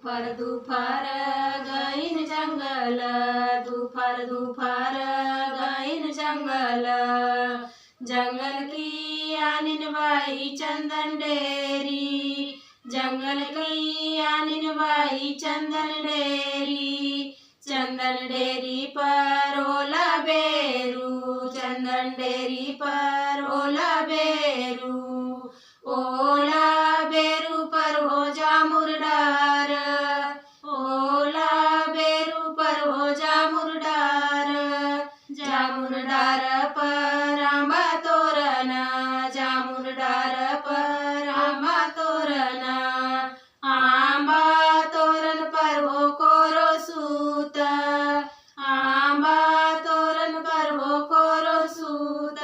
दुफार गईन जंगल, दुफार गईन जंगल। जंगल की आनिन बाई चंदन डेरी, जंगल की आनिन बाई चंदन डेरी। चंदन डेरी पर ओला बेरू, चंदन डेरी पर ओला बेरू। ओला बेरू पर हो जामुर डार, ओला बेरू पर हो जामुर डार। जामुर डार पर आंबा तोरणा, जामुर डार पर आंबा तोरणा। आंबा तोरण पर हो कोरो सूत, आंबा तोरण पर हो कोरो सूत।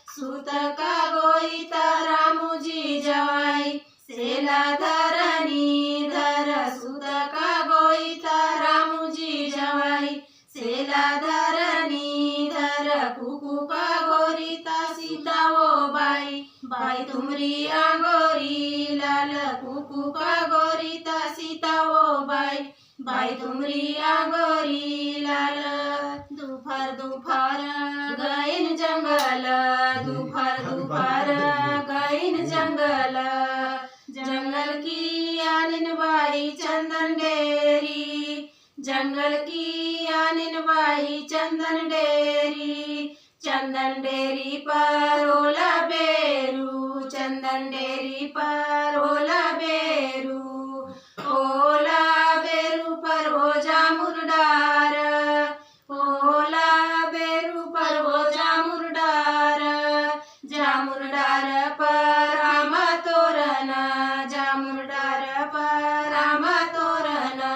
सूत का गोईता रामुजी जवाई, सेला धरणी धर। सूत का गोईता रामुजी जवाई, सेला धरणी धर। कुकू का गोरीता सीता वो बाई, बाई तुमरी आंगोरी लाल। कुकू का गोरीता सीता वो बाई, बाई तुमरी आंगोरी लाल। दुफार गईन जंगल, दुफार गईन जंगल। जंगल की आनिन बाई चंदन डेरी, जंगल की आनिन बाई चंदन डेरी। चंदन डेरी पर ओला बेरू, चंदन डेरी पर ओला बेरू। ओला बेरू पर हो जामुर डार, ओला बेरू पर हो जामुर डार। जामुर डार पर आंबा तोरणा, जामुर डार पर आंबा तोरणा।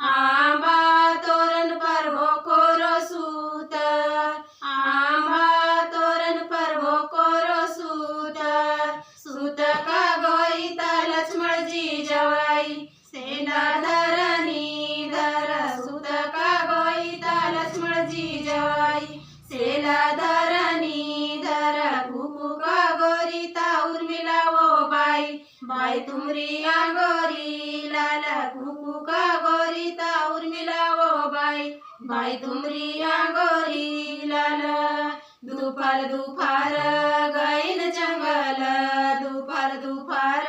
आंबा तोरण पर हो कोरो सूत, आंबा तोरण पर हो कोरो सूत। सूत का गोईता लक्ष्मण जी जवाई, सेला धरणी धर। सूत का गोईता लक्ष्मण जी जवाई, सेला धरणी धर। कुकू का गोरीता उर्मिला वो बाई, बाई तुमरी आंगोरी लाल। कुकू का गोरीता उर्मिला वो बाई, बाई तुमरी आंगोरी लाल। दुफार गईन जंगल, दुफार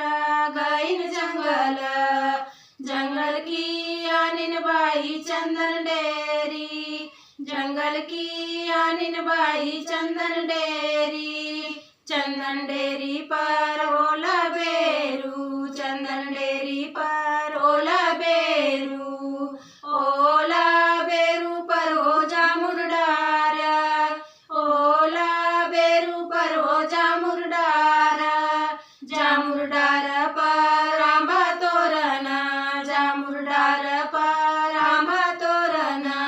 गईन जंगल। जंगल की आनिन बाई चंदन डेरी, जंगल की आनिन बाई चंदन डेरी। चंदन डेरी पर ओला बेरू, चंदन डेरी पर ओला बेरू। ओला बेरू पर हो जामुर डार, ओला बेरू पर हो जामुर डार। जामुर डार पर आंबा तोरणा, जामुर डार पर आंबा तोरणा।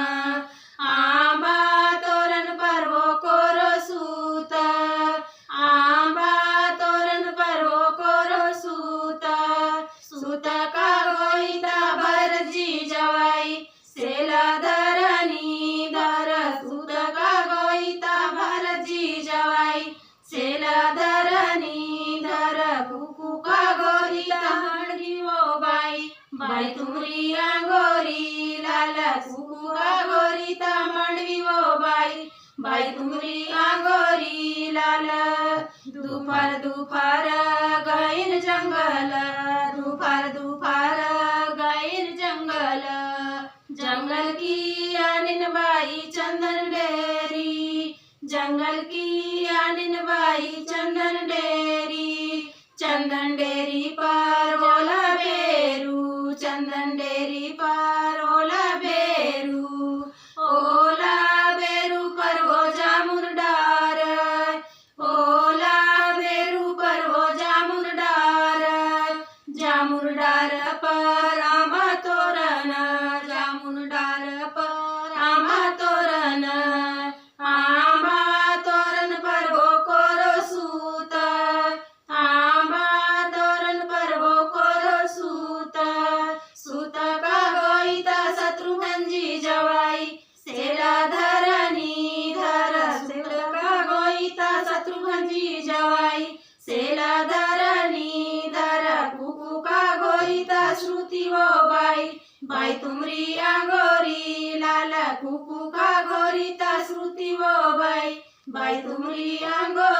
आंबा तोरण पर हो कोरो सूत, आंबा तोरण पर हो कोरो सूत। सूत का गोईता भरजी जवाई, सेला धरणी धर। सूत का गोईता भरजी जवाई, सेला धरणी धर। कुकू का गोरीता मणगी वो बाई, बाई तुमरी आंगोरी लाल। कुकू का गोरीता मणगी वो बाई, बाई तुमरी आंगोरी लाल। दुफार गईन जंगल, दुफार गईन जंगल। जंगल की आनिन बाई चंदन डेरी, जंगल की आनिन बाई चंदन डेरी। चंदन डेरी पर ओला बेरू, चंदन डेरी पर ओला बेरू। ओला बेरू पर हो जामुर डार, ओला बेरू पर हो जामुर डार। जामुर डार पर आंबा तोरणा, जामुर डार पर आंबा तोरणा। आंबा तोरण पर हो कोरो सूत, आंबा तोरण बाई बाई तुमरी अंगोरी लाल कुकू का गोरी ता श्रुती वो बाई बाई तुमरी अंगोरी